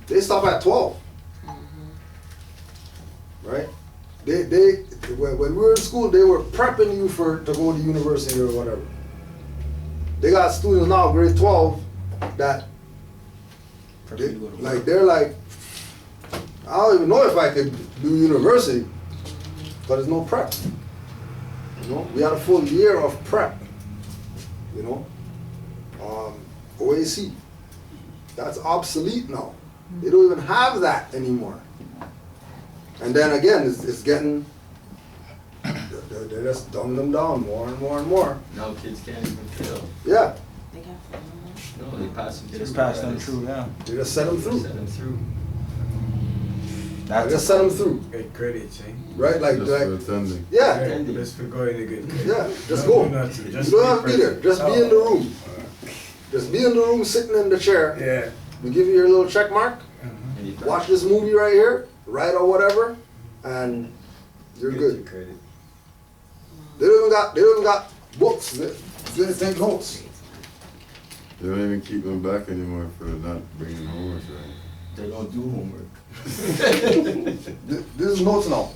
They stop at 12. Right? When we were in school, they were prepping you to go to university or whatever. They got students now, grade 12, that they're like, I don't even know if I could do university, but there's no prep. You know, we had a full year of prep. You know, OAC, that's obsolete now. They don't even have that anymore. And then again, it's getting, they're just dumbing them down more and more and more. Now kids can't even fail. Yeah. They can't fail. No, they pass them through. Just pass them through, yeah. They just send them through. Send them through. They just send them through. Get credits, eh? Right? Like, Just for attending. yeah. Just for going to get credit. Yeah, just go. Nothing, You don't have to be there. Just be in the room. Just be in the room, sitting in the chair. Yeah. We give you your little check mark. And you pass. Watch this movie right here, write or whatever, and you're Get good. your credit. They don't even got books. They take notes. They don't even keep them back anymore for not bringing homework, right? They don't do homework. This is notes now.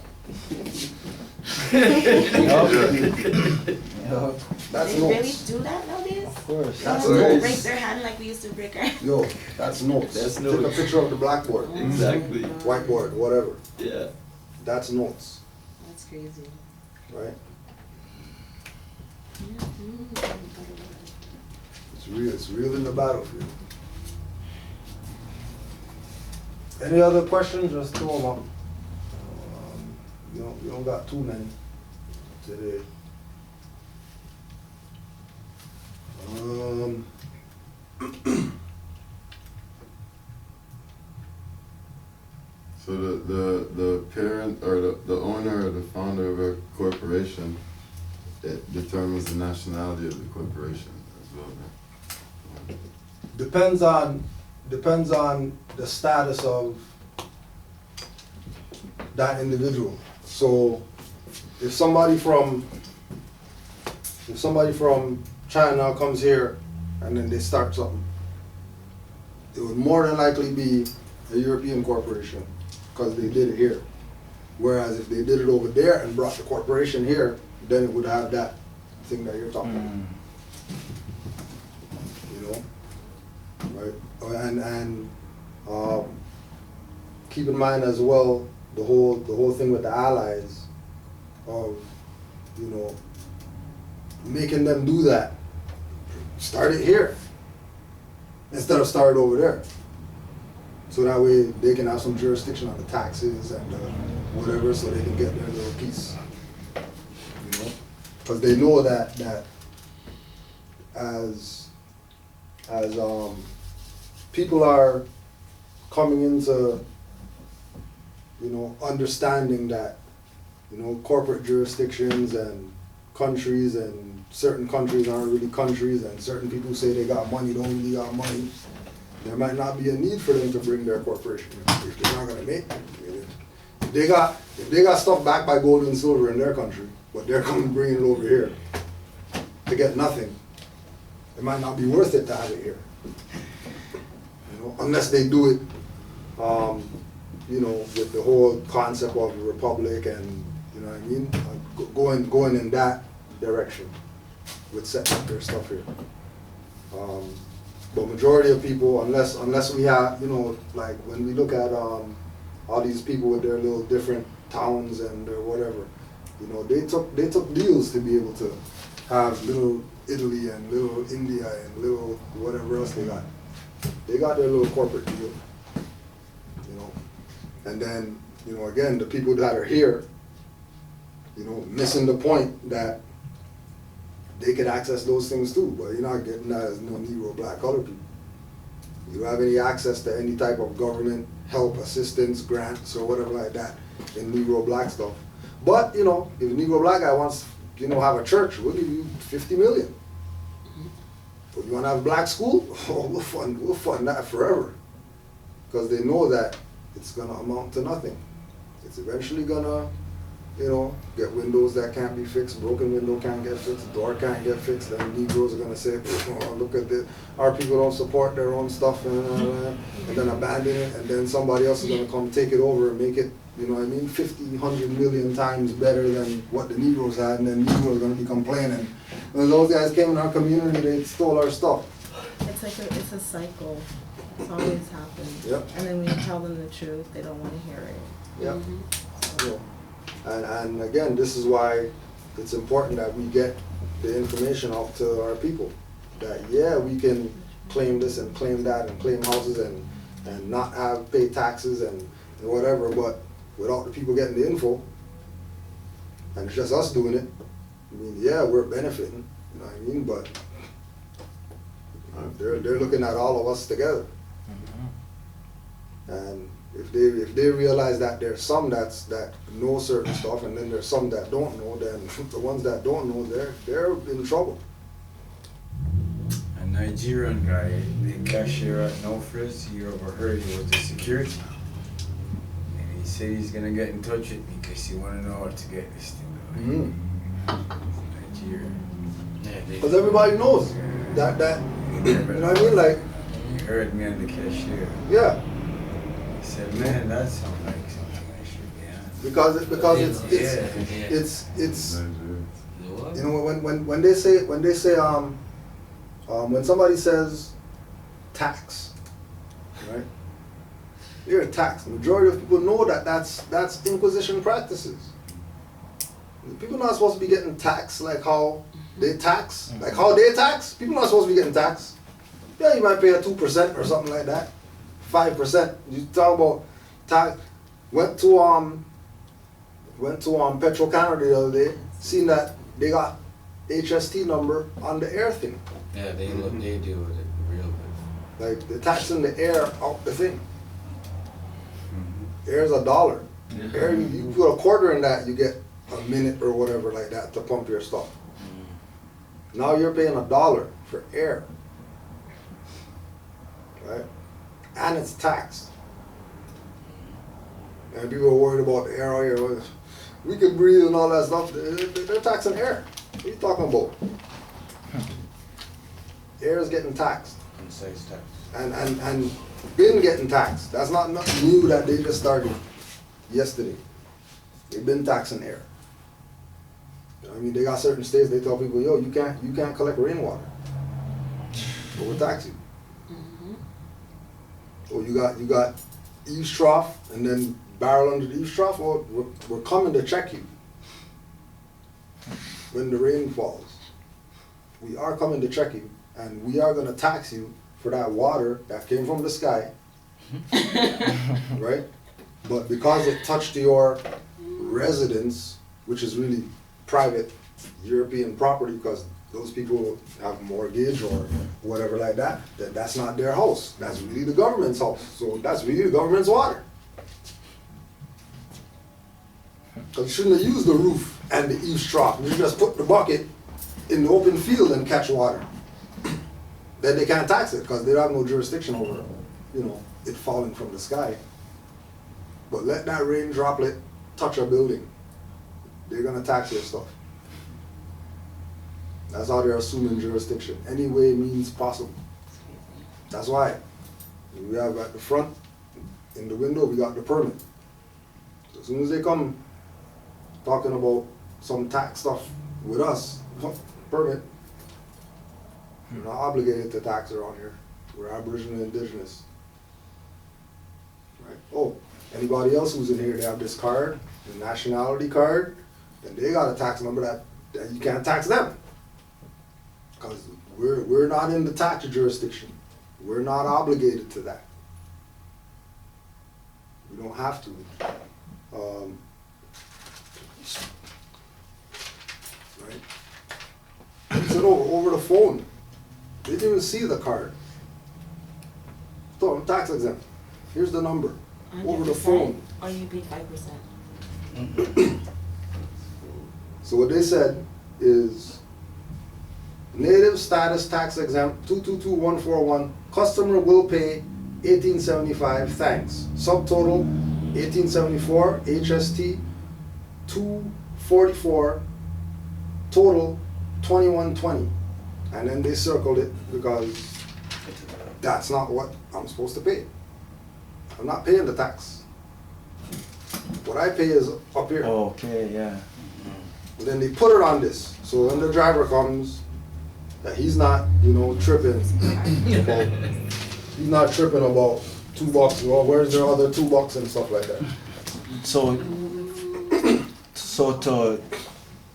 That's They really notes. do that nowadays? Of course. That's They don't notes. break their hand like we used to break our. Yo, that's notes. That's Take notes. a picture of the blackboard, Exactly. whiteboard, whatever. Yeah. That's notes, That's crazy. right? Mm-hmm. It's real in the battlefield. Any other questions? Just throw them up. You don't got too many today. So the parent or the owner or the founder of a corporation, it determines the nationality of the corporation as well, right? Depends on the status of that individual. So if somebody from China comes here and then they start something, it would more than likely be a European corporation because they did it here. Whereas if they did it over there and brought the corporation here, then it would have that thing that you're talking about. You know? Right? And keep in mind as well the whole thing with the allies of, you know, making them do that. Start it here instead of start over there. So that way they can have some jurisdiction on the taxes and whatever, so they can get their little piece. You know, because they know that as people are coming into, you know, understanding that, you know, corporate jurisdictions and countries and certain countries aren't really countries and certain people say they got money, don't really got money. There might not be a need for them to bring their corporation if they're not gonna make it. If they got stuff backed by gold and silver in their country, but they're coming bringing it over here to get nothing, it might not be worth it to have it here. You know, unless they do it, you know, with the whole concept of the republic and, you know what I mean, going in that direction with setting up their stuff here. But majority of people, unless we have, you know, like when we look at all these people with their little different towns and their whatever, you know, they took deals to be able to have little Italy and little India and little whatever else they got. They got their little corporate deal, you know. And then, you know, again, the people that are here, you know, missing the point that they could access those things too, but you're not getting that as no Negro, black, colored people. You don't have any access to any type of government help, assistance, grants, or whatever like that in Negro, black stuff. But, you know, if a Negro, black guy wants, you know, have a church, we'll give you 50 million. But you want to have a black school? Oh, we'll fund that forever. Because they know that it's going to amount to nothing. It's eventually going to you know, get windows that can't be fixed, broken window can't get fixed, door can't get fixed, then Negroes are gonna say, oh, look at this, our people don't support their own stuff, and then abandon it, and then somebody else is gonna come take it over and make it, you know what I mean, 50, 100 million times better than what the Negroes had, and then Negroes are gonna be complaining. When those guys came in our community, they stole our stuff. It's like it's a cycle. It's always happened. Yep. And then when you tell them the truth, they don't want to hear it. Yep. Yeah. And again, this is why it's important that we get the information out to our people. That yeah, we can claim this and claim that and claim houses and not have pay taxes and whatever, but without the people getting the info, and it's just us doing it, I mean, yeah, we're benefiting, you know what I mean, but they're looking at all of us together. And if they realize that there's some that know certain stuff and then there's some that don't know, then the ones that don't know, they're in trouble. A Nigerian guy, the cashier at No Frizz, he overheard he was the security. And he said he's gonna get in touch with me because he wanna know how to get this thing going. Nigeria. Because everybody knows that you know what I mean, like, He heard me on the cashier. yeah. He said, man, that sounds like something I should be on. Because it's you know when they say when somebody says tax, right? You're a tax. The majority of people know that that's Inquisition practices. People not supposed to be getting taxed like how they tax, like how they tax. People not supposed to be getting taxed. Yeah, you might pay a 2% or something like that, 5%. You talk about tax. Went to Petro Canada the other day, seen that they got HST number on the air thing. Yeah, they deal with it real good. Like they're taxing the air out the thing. Air's $1. Air, you put a quarter in that, you get a minute or whatever like that to pump your stuff. Now you're paying $1 for air, right? And it's taxed. And people are worried about the air out here. We can breathe and all that stuff. They're taxing air. What are you talking about? Air is getting taxed. Concise tax. And been getting taxed. That's not nothing new that they just started yesterday. They've been taxing air. I mean, they got certain states, they tell people, yo, you can't collect rainwater. So we'll tax you. Or you got eaves trough and then barrel under the eaves trough, well, we're coming to check you when the rain falls. We are coming to check you, and we are gonna tax you for that water that came from the sky, right? But because it touched your residence, which is really private European property, because those people have mortgage or whatever like that, that's not their house. That's really the government's house. So that's really the government's water. Because you shouldn't have used the roof and the eaves trough. You just put the bucket in the open field and catch water. Then they can't tax it because they don't have no jurisdiction over, you know, it falling from the sky. But let that rain droplet touch a building, they're gonna tax your stuff. That's how they're assuming jurisdiction. Any way means possible. That's why we have at the front, in the window, we got the permit. So as soon as they come talking about some tax stuff with us, permit, we're not obligated to tax around here. We're Aboriginal and Indigenous. Right? Oh, anybody else who's in here, they have this card, the nationality card, then they got a tax number that you can't tax them. Because we're not in the tax jurisdiction. We're not obligated to that. We don't have to. Right? It's over the phone. They didn't even see the card. So I'm tax exempt. Here's the number. Over the phone. Or you pay 5%. So what they said is native status tax exempt 222141. Customer will pay $1875. Thanks. Subtotal $1874. HST $244, total $21.20, and then they circled it because that's not what I'm supposed to pay. I'm not paying the tax. What I pay is up here. Okay, yeah. And then they put it on this. So when the driver comes, that he's not, you know, tripping about, he's not tripping about $2. Well, where's their other $2 and stuff like that. So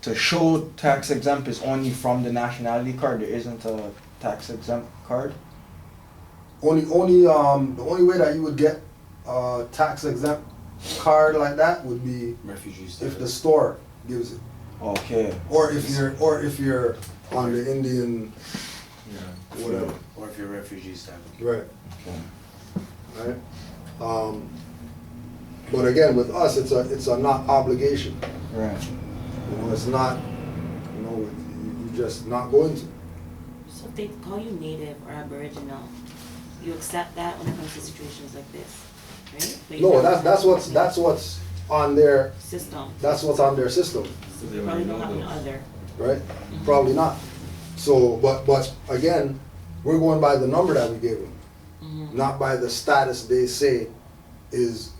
to show tax exempt is only from the nationality card. There isn't a tax exempt card. The only way that you would get a tax exempt card like that would be Refugee if the store gives it, Okay. or if you're on the Indian, Yeah. whatever. Or if you're a refugee status. Right. Okay. Right. But again, with us, it's a not obligation. Right. You know, it's not. You know, you're just not going to. So if they call you native or aboriginal, you accept that when it comes to situations like this, right? But you No, never that's what's on their. system. That's what's on their system, So they Probably already don't know have an those. other. right? Probably not. So, but again, we're going by the number that we gave them, not by the status they say is.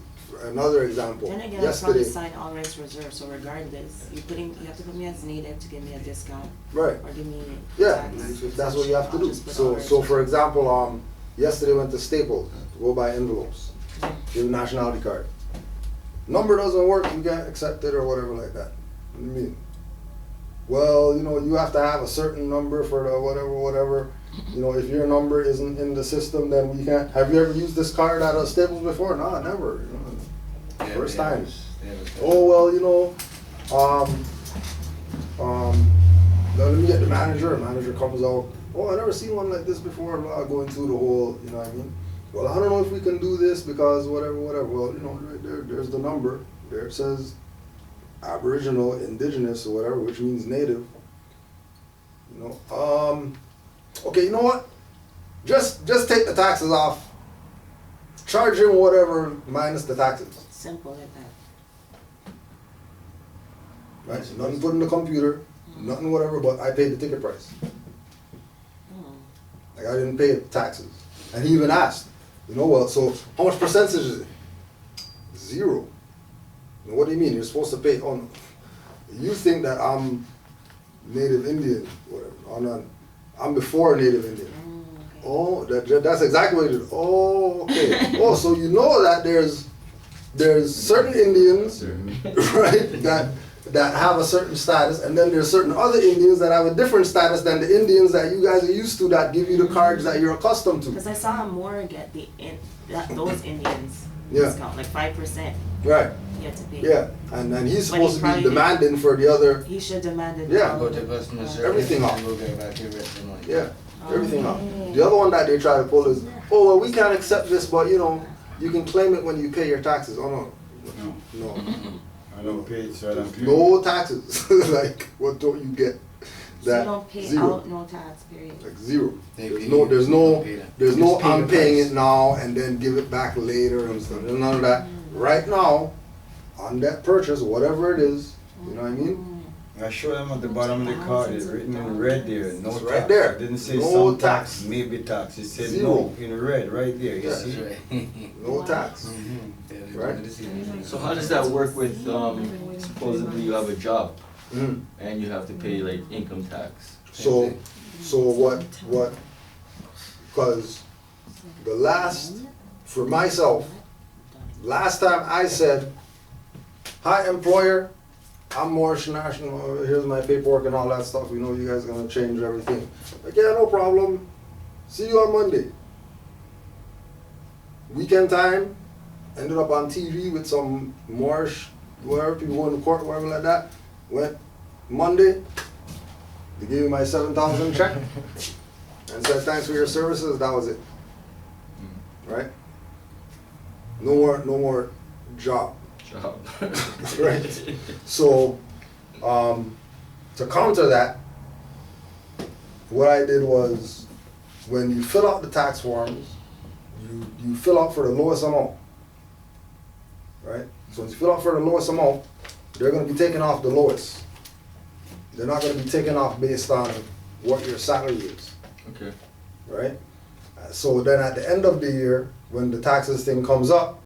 Another example. Then again, I'll probably Yesterday, sign all rights reserved, so regardless, you have to put me as native to give me a discount, right? or give me Yeah, tax. that's what you have to I'll do. just put all So rights for reserved. example, yesterday went to Staples to go buy envelopes, give a nationality card. Number doesn't work, you can't accept it or whatever like that. What do you mean? Well, you know, you have to have a certain number for the whatever. You know, if your number isn't in the system, then we can't. Have you ever used this card at a Staples before? No, never. You know, Yeah, first they have time. this- they have this- oh well, you know, let me get the manager. Manager comes out. Oh, I never seen one like this before. Going through the whole, you know what I mean? Well, I don't know if we can do this because whatever. Well, you know, right there's the number. There it says Aboriginal, Indigenous, or whatever, which means native. You know, okay, you know what? Just take the taxes off. Charge him whatever minus the taxes. Simple like that. Right? Nothing put in the computer, nothing whatever, but I paid the ticket price. Oh. Like I didn't pay taxes. And he even asked, you know, well, so how much percentage is it? 0. You know, what do you mean? You're supposed to pay on, you think that I'm Native Indian, whatever. I'm before Native Indian. Oh, okay. Oh, that's exactly what it is. Oh, okay. Oh, so you know that there's certain Indians, right, that have a certain status, and then there's certain other Indians that have a different status than the Indians that you guys are used to that give you the cards that you're accustomed to. Because I saw Moore get those Indians Yeah. discount, like 5%. Right. He had to pay. Yeah. And he's But he supposed to be probably demanding for the other. He should demanded. Yeah. all Go of to the- customer service. Everything and off. Go get back your rest of the money. Yeah. Everything off. Oh. The other one that they try to pull is, oh well, we can't accept this, but you know, you can claim it when you pay your taxes. Oh no. No. I don't pay it, so I don't pay. No taxes. Like, what don't you get? So That you don't pay 0. out no tax, period. Like 0. They There's pay no, you, there's you no, don't pay them. there's You no. just pay I'm the paying price. it now and then give it back later and stuff. There's none of that. Right now, on that purchase, whatever it is, you know what I mean? I showed them at the bottom of the card, it's written in red there, no It's tax. right there. It didn't say No some tax. tax, maybe tax. It said 0. no, in red, right there, you Yeah. see? That's right. No tax. Right. So how does that work with, supposedly you have a job Mm. and you have to pay like income tax? So what, because for myself, last time I said, hi employer, I'm Moorish National, here's my paperwork and all that stuff, we know you guys are gonna change everything. Like, yeah, no problem, see you on Monday. Weekend time, ended up on TV with some Moorish, whatever, people going to court, whatever like that. Went Monday, they gave me my 7,000 check and said thanks for your services, that was it. Right? No more job. Job. Right? So, to counter that, what I did was, when you fill out the tax forms, you fill out for the lowest amount. Right? So once you fill out for the lowest amount, they're gonna be taken off the lowest. They're not gonna be taken off based on what your salary is, Okay. right? So then at the end of the year, when the taxes thing comes up,